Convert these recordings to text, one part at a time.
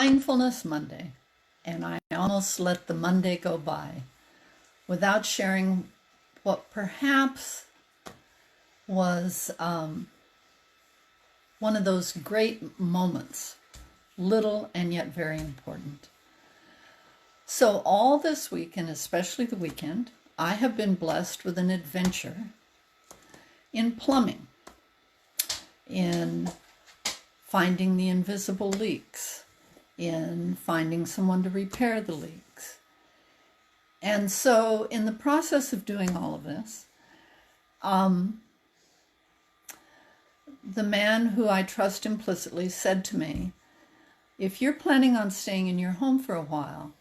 Mindfulness Monday, and I almost let the Monday go by without sharing what perhaps was one of those great moments, little and yet very important. So all this week, and especially the weekend, I have been blessed with an adventure in plumbing, in finding the invisible leaks, in finding someone to repair the leaks. And so in the process of doing all of this, the man who I trust implicitly said to me, if you're planning on staying in your home for a while,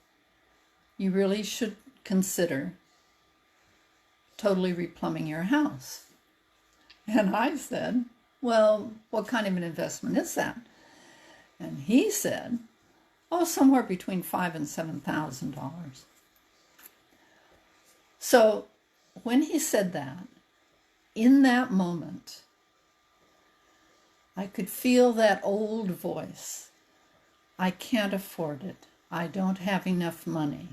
you really should consider totally replumbing your house. And I said, well, what kind of an investment is that? And he said, oh, somewhere between $5,000 and $7,000. So when he said that, in that moment, I could feel that old voice. I can't afford it. I don't have enough money.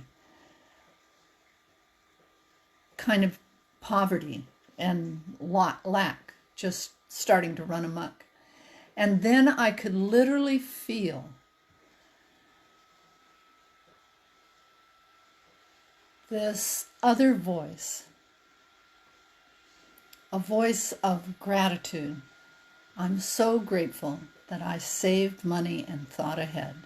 Kind of poverty and lack just starting to run amok. And then I could literally feel this other voice, a voice of gratitude. I'm so grateful that I saved money and thought ahead.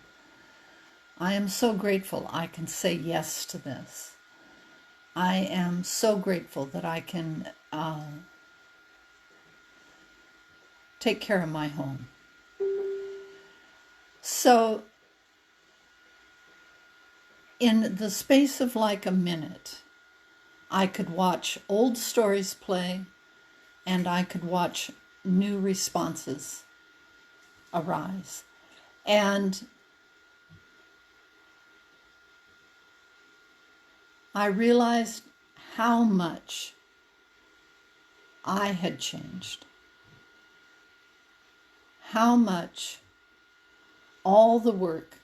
I am so grateful I can say yes to this. I am so grateful that I can take care of my home. So in the space of like a minute, I could watch old stories play and I could watch new responses arise. And I realized how much I had changed, how much all the work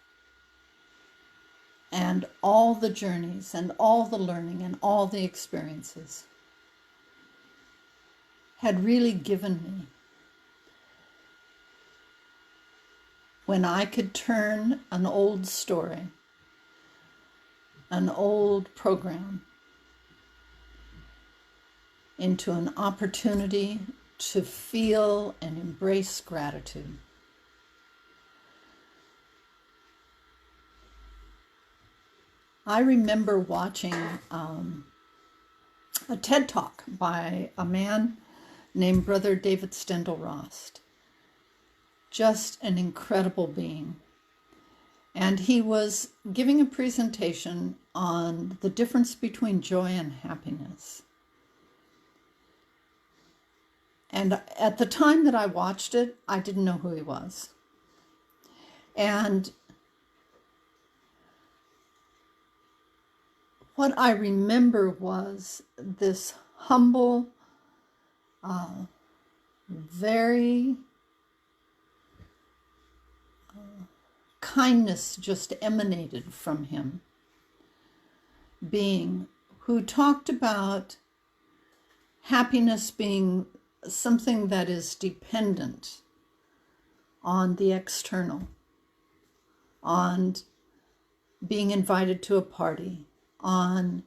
and all the journeys and all the learning and all the experiences had really given me. When I could turn an old story, an old program, into an opportunity to feel and embrace gratitude. I remember watching a TED Talk by a man named Brother David Steindl-Rast. Just an incredible being. And he was giving a presentation on the difference between joy and happiness. And at the time that I watched it, I didn't know who he was. And what I remember was this humble, very kindness just emanated from him, being who talked about happiness being something that is dependent on the external, on being invited to a party, on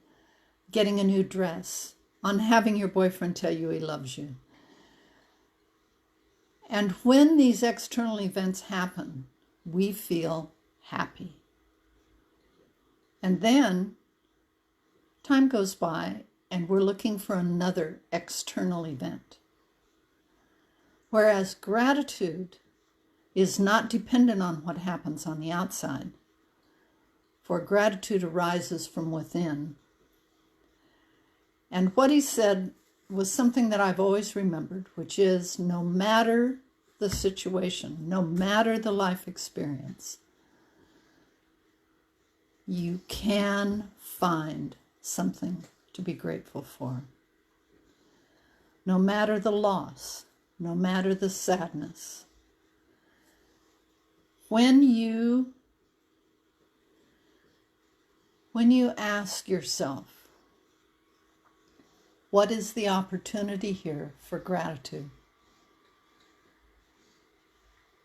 getting a new dress, on having your boyfriend tell you he loves you. And when these external events happen, we feel happy. And then time goes by and we're looking for another external event. Whereas gratitude is not dependent on what happens on the outside, for gratitude arises from within. And what he said was something that I've always remembered, which is no matter the situation, no matter the life experience, you can find something to be grateful for. No matter the loss, no matter the sadness, when you When you ask yourself, what is the opportunity here for gratitude?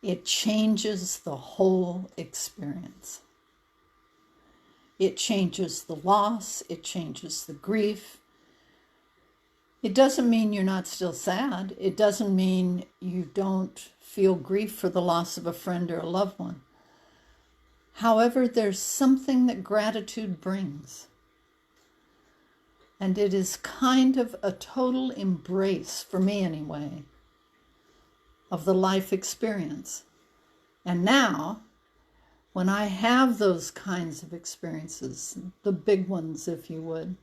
It changes the whole experience. It changes the loss. It changes the grief. It doesn't mean you're not still sad. It doesn't mean you don't feel grief for the loss of a friend or a loved one. However, there's something that gratitude brings. And it is kind of a total embrace, for me anyway, of the life experience. And now, when I have those kinds of experiences, the big ones, if you would,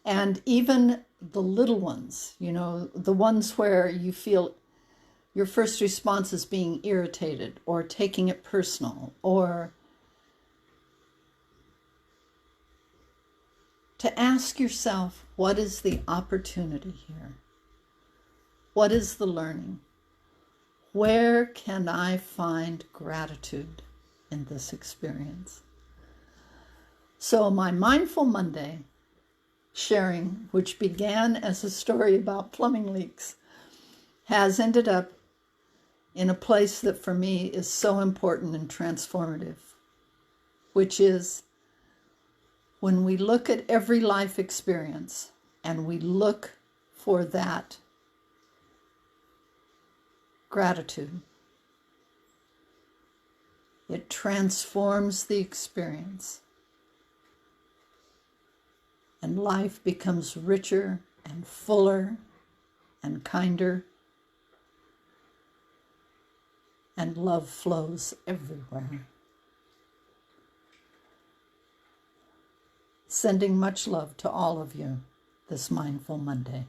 and even the little ones, the ones where you feel your first response is being irritated or taking it personal, or to ask yourself, what is the opportunity here? What is the learning? Where can I find gratitude in this experience? So my Mindful Monday sharing, which began as a story about plumbing leaks, has ended up in a place that for me is so important and transformative, which is when we look at every life experience and we look for that gratitude, it transforms the experience. And life becomes richer and fuller and kinder. And love flows everywhere. Sending much love to all of you this Mindful Monday.